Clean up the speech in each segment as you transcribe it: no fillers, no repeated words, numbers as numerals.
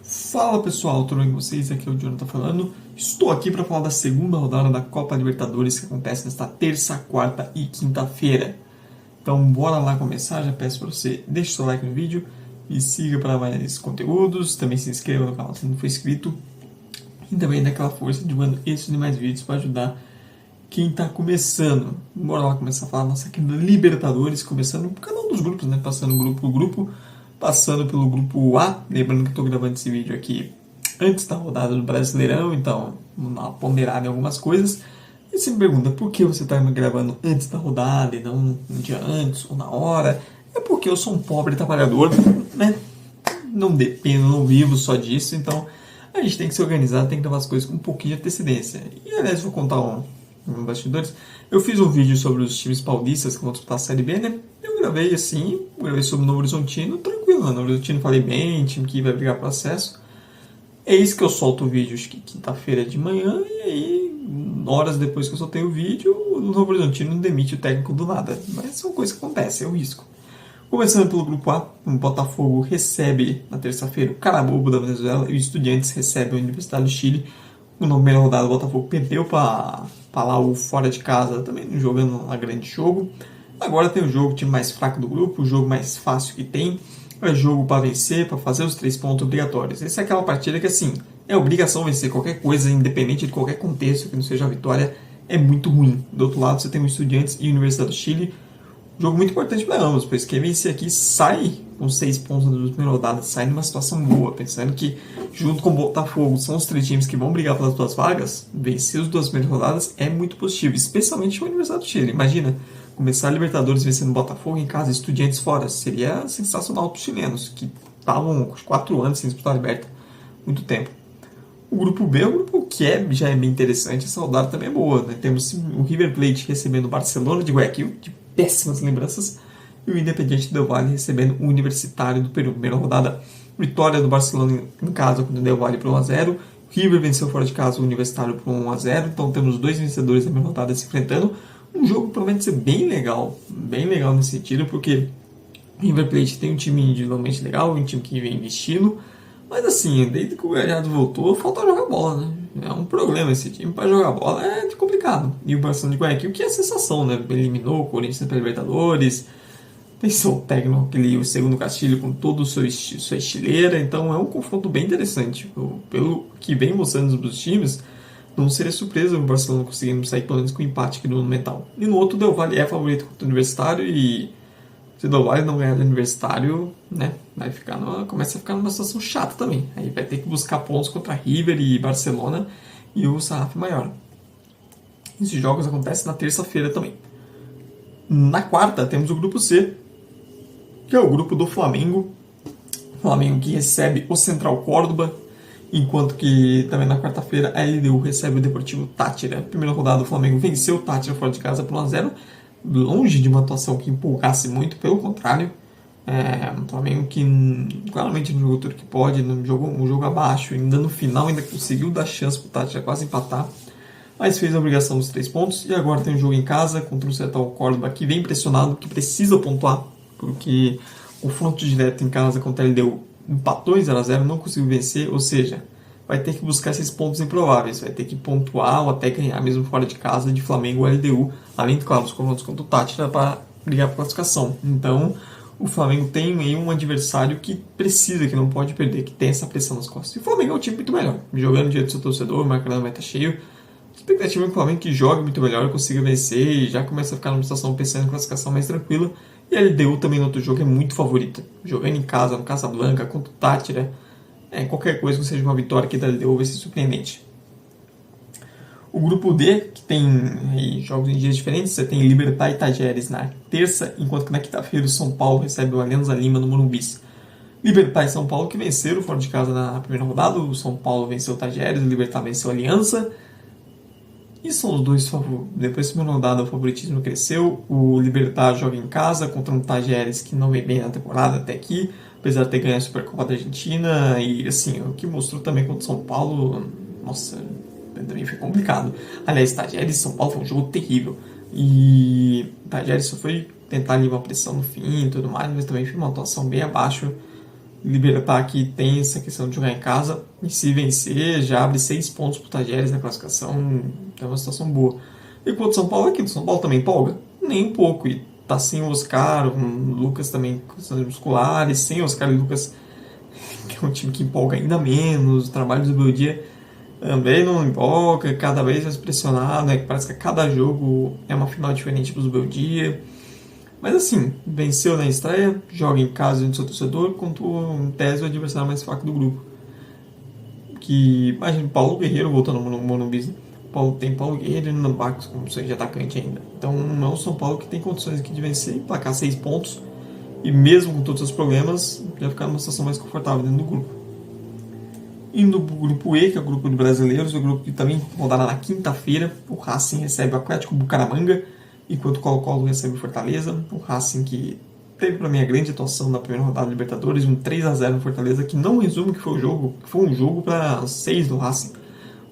Fala pessoal, tudo bem com vocês? Aqui é o Jonathan falando. Estou aqui para falar da segunda rodada da Copa Libertadores que acontece nesta terça, quarta e quinta-feira. Então bora lá começar, já peço para você deixe seu like no vídeo e siga para mais conteúdos, também se inscreva no canal se não for inscrito e também dá aquela força divulgando esses e mais vídeos para ajudar quem está começando. Bora lá começar a falar nossa aqui da Libertadores, começando por cada um dos grupos, né? Passando grupo por grupo. Passando pelo grupo A, lembrando que estou gravando esse vídeo aqui antes da rodada do Brasileirão, então vamos dar uma ponderada em algumas coisas. E você me pergunta por que você está me gravando antes da rodada e não um dia antes ou na hora? É porque eu sou um pobre trabalhador, né? Não dependo, não vivo só disso, então a gente tem que se organizar, tem que gravar as coisas com um pouquinho de antecedência. E aliás, vou contar um bastidores. Eu fiz um vídeo sobre os times paulistas que vão disputar a Série B, né? Eu gravei assim, gravei sobre o Novo Horizontino, tranquilo, né? Novo Horizontino falei bem, time que vai brigar pro acesso. Eis que eu solto o vídeo, acho que quinta-feira de manhã, e aí, horas depois que eu soltei o vídeo, o Novo Horizontino demite o técnico do nada. Mas são coisas que acontecem, é o risco. Começando pelo grupo A, o Botafogo recebe na terça-feira o Carabobo da Venezuela e o Estudiantes recebe a Universidade do Chile. Na primeira rodada, o Botafogo perdeu para lá o fora de casa, também não jogando um grande jogo. Agora tem o jogo, o time mais fraco do grupo, o jogo mais fácil que tem. É jogo para vencer, para fazer os 3 pontos obrigatórios. Essa é aquela partida que, assim, é obrigação vencer qualquer coisa, independente de qualquer contexto, que não seja a vitória, é muito ruim. Do outro lado, você tem o Estudiantes e a Universidade do Chile. Jogo muito importante para ambos, pois quem vencer aqui sai com 6 pontos nas duas primeiras rodadas, sai numa situação boa, pensando que, junto com o Botafogo, são os 3 times que vão brigar pelas 2 vagas, vencer as 2 primeiras rodadas é muito positivo, especialmente o Universidade do Chile. Imagina, começar a Libertadores vencendo o Botafogo em casa, Estudiantes fora, seria sensacional para os chilenos, que estavam com 4 anos sem disputar a Liberta, muito tempo. O grupo B é um grupo que já é bem interessante, essa rodada também é boa, né? Temos o River Plate recebendo o Barcelona de Guayaquil, de péssimas lembranças, e o Independiente Del Valle recebendo o Universitário do Peru. Primeira rodada, vitória do Barcelona em casa contra o Del Valle por 1-0, River venceu fora de casa o Universitário por 1-0, então temos 2 vencedores da primeira rodada se enfrentando. Um jogo que promete ser bem legal nesse sentido, porque o River Plate tem um time individualmente legal, um time que vem investindo, mas assim, desde que o Galhardo voltou, falta jogar bola, né? É um problema esse time, para jogar bola é complicado. E o Barcelona de Guayaquil, que é a sensação, né? Eliminou o Corinthians para Libertadores, tem seu técnico, o segundo Castilho, com todo sua estileira, então é um confronto bem interessante. Pelo que vem mostrando os times, não seria surpresa o Barcelona conseguindo sair pelo menos com empate aqui no Monumental. E no outro, o Del Valle é favorito contra o Universitário, e se o Del Valle não ganhar do Universitário, né, começa a ficar numa situação chata também. Aí vai ter que buscar pontos contra River e Barcelona e o sarrafo maior. Esses jogos acontecem na terça-feira também. Na quarta, temos o grupo C, que é o grupo do Flamengo. Flamengo que recebe o Central Córdoba, enquanto que também na quarta-feira a LDU recebe o Deportivo Táchira. Primeira rodada, o Flamengo venceu o Táchira fora de casa por 1-0, longe de uma atuação que empolgasse muito, pelo contrário. Um Flamengo que claramente não jogou tudo que pode, não jogou um jogo abaixo, ainda no final ainda conseguiu dar chance para o Táchira quase empatar, mas fez a obrigação dos 3 pontos, e agora tem um jogo em casa contra o Central Córdoba, que vem pressionado, que precisa pontuar, porque o confronto direto em casa contra ele deu empatou em 0-0, não conseguiu vencer, ou seja, vai ter que buscar esses pontos improváveis, vai ter que pontuar ou até ganhar mesmo fora de casa de Flamengo ou LDU, além, claro, dos confrontos contra o Táchira para brigar por classificação. Então, o Flamengo tem aí um adversário que precisa, que não pode perder, que tem essa pressão nas costas. E o Flamengo é um time muito melhor, jogando diante do seu torcedor, marcando a meta cheio. A expectativa é que o Flamengo que joga muito melhor, consiga vencer e já começa a ficar numa situação pensando em classificação mais tranquila. E a LDU também no outro jogo é muito favorita, jogando em casa, no Casablanca, contra o Táchira. Qualquer coisa que seja uma vitória aqui da LDU vai ser surpreendente. O grupo D, que tem aí, jogos em dias diferentes, você tem Libertad e Tajeres na terça, enquanto que na quinta-feira o São Paulo recebe o Alianza Lima no Morumbi. Libertad e São Paulo que venceram fora de casa na primeira rodada, o São Paulo venceu o Tajeres, o Libertad venceu a Alianza. E são os dois favoritos. Depois da primeira rodada o favoritismo cresceu, o Libertad joga em casa contra um Tajeres que não vem bem na temporada até aqui, apesar de ter ganho a Supercopa da Argentina, e assim, o que mostrou também contra o São Paulo, nossa, também foi complicado. Aliás, Tajeres e São Paulo foi um jogo terrível, e Tajeres só foi tentar ali uma pressão no fim e tudo mais, mas também foi uma atuação bem abaixo Libertad aqui tem essa questão de jogar em casa, e se vencer, já abre 6 pontos pro Tajeres na classificação, então é uma situação boa. Enquanto o São Paulo aqui, o São Paulo também empolga? Nem um pouco, e tá sem o Oscar, o Lucas também com questões musculares, sem o Oscar e o Lucas, que é um time que empolga ainda menos, o trabalho do Beldia também não empolga, cada vez mais pressionado, né? Parece que a cada jogo é uma final diferente para os Beldia. Mas assim, venceu na estreia, joga em casa do seu torcedor, contra em tese o adversário mais fraco do grupo. Que, imagina, Paulo Guerreiro voltando no Morumbi. Tem Paulo Guerreiro e Nuno Barcos como seja atacante ainda. Então não é o São Paulo que tem condições aqui de vencer, emplacar 6 pontos. E mesmo com todos os problemas, já ficar numa situação mais confortável dentro do grupo. Indo para o grupo E, que é o grupo de brasileiros, o grupo que também rodará na quinta-feira. O Racing recebe o Atlético Bucaramanga, enquanto o Colo-Colo recebe o Fortaleza. O Racing que teve para mim a grande atuação na primeira rodada da Libertadores, um 3-0 no Fortaleza, que não resume o que foi o jogo, que foi um jogo para 6 do Racing.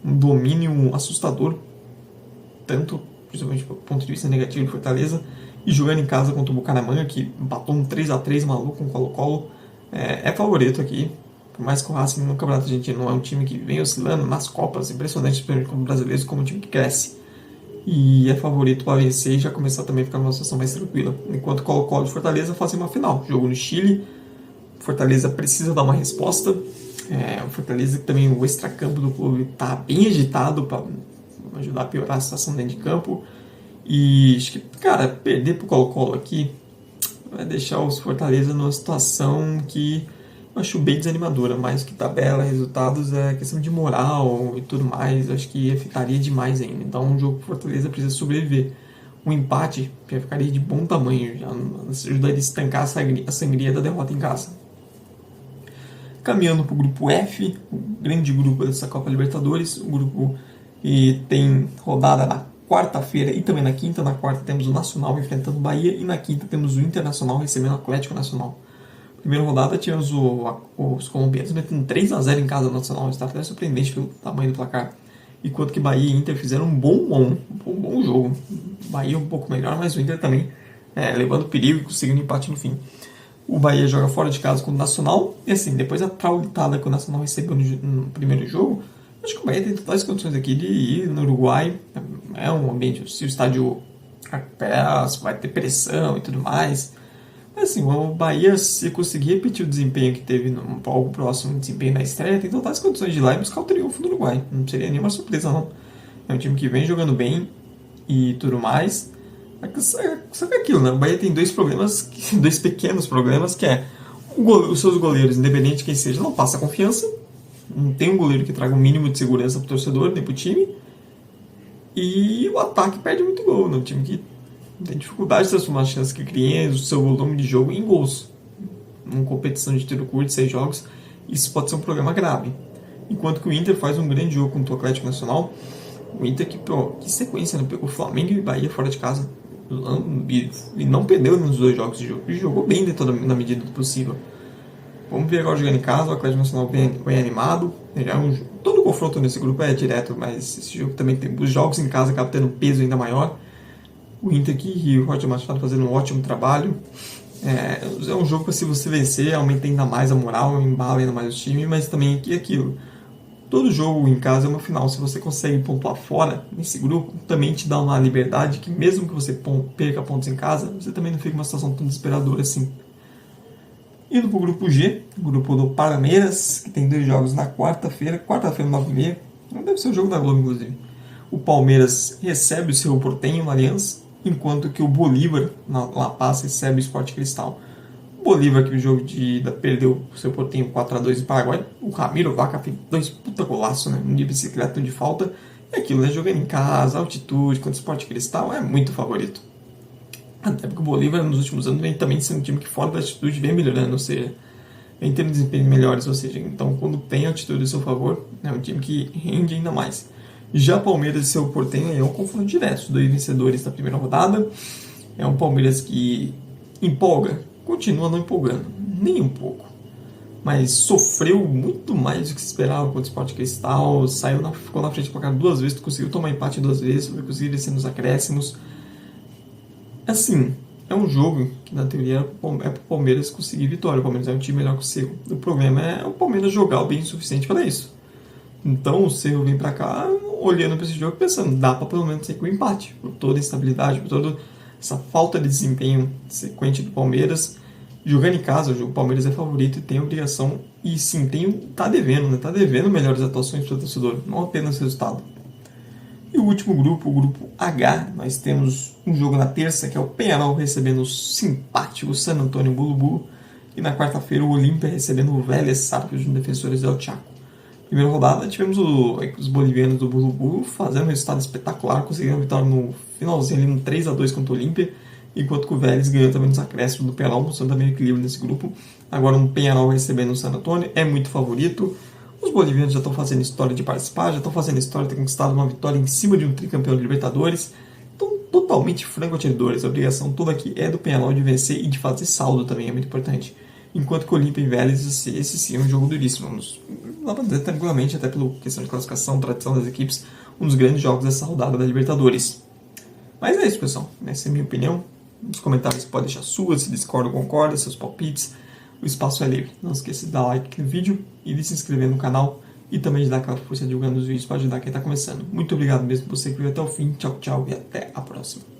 Um domínio assustador, tanto principalmente do ponto de vista negativo do Fortaleza, e jogando em casa contra o Bucaramanga, que empatou um 3-3 maluco com o Colo-Colo, é favorito aqui. Por mais que o Racing no Campeonato Argentino não é um time que vem oscilando nas Copas, impressionante, principalmente como brasileiros, como um time que cresce. E é favorito para vencer e já começar também a ficar numa situação mais tranquila. Enquanto Colo-Colo e Fortaleza fazem uma final. Jogo no Chile, Fortaleza precisa dar uma resposta. O Fortaleza que também o extracampo do clube está bem agitado para ajudar a piorar a situação dentro de campo. E acho que, cara, perder pro Colo-Colo aqui vai deixar os Fortaleza numa situação que eu acho bem desanimadora. Mais que tabela, resultados, é questão de moral e tudo mais. Acho que afetaria demais ainda. Então, um jogo que Fortaleza precisa sobreviver. Um empate já ficaria de bom tamanho, já ajudaria a estancar a sangria da derrota em casa. Caminhando para o grupo F, o grande grupo dessa Copa Libertadores, o grupo que tem rodada na quarta-feira e também na quinta. Na quarta temos o Nacional enfrentando o Bahia e na quinta temos o Internacional recebendo o Atlético Nacional. Primeira rodada tivemos os colombianos metendo 3-0 em casa do Nacional, está até surpreendente pelo tamanho do placar. Enquanto que Bahia e Inter fizeram um bom jogo. Bahia um pouco melhor, mas o Inter também levando perigo e conseguindo empate no fim. O Bahia joga fora de casa com o Nacional. E assim, depois da traulitada que o Nacional recebeu no primeiro jogo, acho que o Bahia tem totais condições aqui de ir no Uruguai. É um ambiente, se o estádio vai ter pressão e tudo mais. Mas assim, o Bahia, se conseguir repetir o desempenho que teve no algo próximo de desempenho na estreia, tem totais condições de ir lá e buscar o triunfo no Uruguai. Não seria nenhuma surpresa, não. É um time que vem jogando bem e tudo mais. Só que é aquilo, né? O Bahia tem dois pequenos problemas, que é os seus goleiros, independente de quem seja, não passa confiança. Não tem um goleiro que traga um mínimo de segurança pro torcedor, nem pro time. E o ataque perde muito gol, né? Um time que tem dificuldade de transformar as chances que cria, o seu volume de jogo em gols. Uma competição de tiro curto, 6 jogos, isso pode ser um problema grave. Enquanto que o Inter faz um grande jogo contra o Atlético Nacional. O Inter que sequência, né? Pegou Flamengo e Bahia fora de casa. E não perdeu nos 2 jogos de jogo. E jogou bem dentro na medida do possível. Vamos ver agora jogando em casa, o Atlético Nacional bem animado. Todo confronto nesse grupo é direto, mas esse jogo também tem os jogos em casa acabam tendo um peso ainda maior. O Inter aqui e o Roger Machado fazendo um ótimo trabalho. É um jogo para, se você vencer, aumenta ainda mais a moral, embala ainda mais o time, mas também aqui é aquilo. Todo jogo em casa é uma final. Se você consegue pontuar fora nesse grupo, também te dá uma liberdade que, mesmo que você perca pontos em casa, você também não fica numa situação tão desesperadora assim. Indo para o grupo G, o grupo do Palmeiras, que tem 2 jogos na quarta-feira, 9h30. Não deve ser o jogo da Globo, inclusive. O Palmeiras recebe o Cerro Porteño no Allianz, enquanto que o Bolívar, na La Paz, recebe o Sport Cristal. O Bolívar, que no jogo de ida perdeu o Cerro Porteño 4-2 no Paraguai. O Ramiro Vaca fez 2 puta golaços, né? Um de bicicleta de falta. E aquilo, né? Jogando em casa, altitude, contra o Sport Cristal, é muito favorito. Até porque o Bolívar, nos últimos anos, vem também sendo um time que fora da altitude vem melhorando, ou seja, vem tendo desempenhos melhores, ou seja, então quando tem altitude a seu favor, é um time que rende ainda mais. Já Palmeiras e Cerro Porteño é um confronto direto, os 2 vencedores da primeira rodada. É um Palmeiras que empolga, continua não empolgando, nem um pouco, mas sofreu muito mais do que se esperava contra o Sport Cristal, ficou na frente do placar 2 vezes, conseguiu tomar empate 2 vezes, conseguiu descer nos acréscimos. Assim, é um jogo que, na teoria, é pro Palmeiras conseguir vitória. O Palmeiras é um time melhor que o Cerro. O problema é o Palmeiras jogar o bem o suficiente para isso. Então o Cerro vem para cá olhando para esse jogo pensando, dá para pelo menos sair com empate, por toda a instabilidade, por toda essa falta de desempenho sequente do Palmeiras. Jogando em casa, o Palmeiras é favorito e tem a obrigação, e sim, tá devendo, né? Tá devendo melhores atuações para o torcedor, não apenas resultado. E o último grupo, o grupo H, nós temos um jogo na terça, que é o Peñarol recebendo o simpático San Antonio Bulu. E na quarta-feira o Olímpia recebendo o Vélez Sarsfield no Defensores del Chaco. Primeira rodada tivemos os bolivianos do Bulu fazendo um resultado espetacular, conseguindo a vitória no finalzinho ali no 3-2 contra o Olímpia, enquanto que o Vélez ganhou também nos acréscimos do Peñarol, mostrando também o equilíbrio nesse grupo. Agora um Peñarol recebendo o San Antonio, é muito favorito. Os bolivianos já estão fazendo história de participar, já estão fazendo história de ter conquistado uma vitória em cima de um tricampeão de Libertadores. Estão totalmente franco-atiradores. A obrigação toda aqui é do Peñarol de vencer e de fazer saldo também, é muito importante. Enquanto que o Olímpia e Vélez, esse sim é um jogo duríssimo. Dá pra dizer tranquilamente, até pela questão de classificação, tradição das equipes, um dos grandes jogos dessa rodada da Libertadores. Mas é isso, pessoal. Essa é a minha opinião. Nos comentários você pode deixar suas, se discorda ou concorda, seus palpites. O espaço é livre. Não esqueça de dar like aqui no vídeo e de se inscrever no canal e também de dar aquela força divulgando os vídeos para ajudar quem está começando. Muito obrigado mesmo por você que viu até o fim. Tchau, tchau e até a próxima.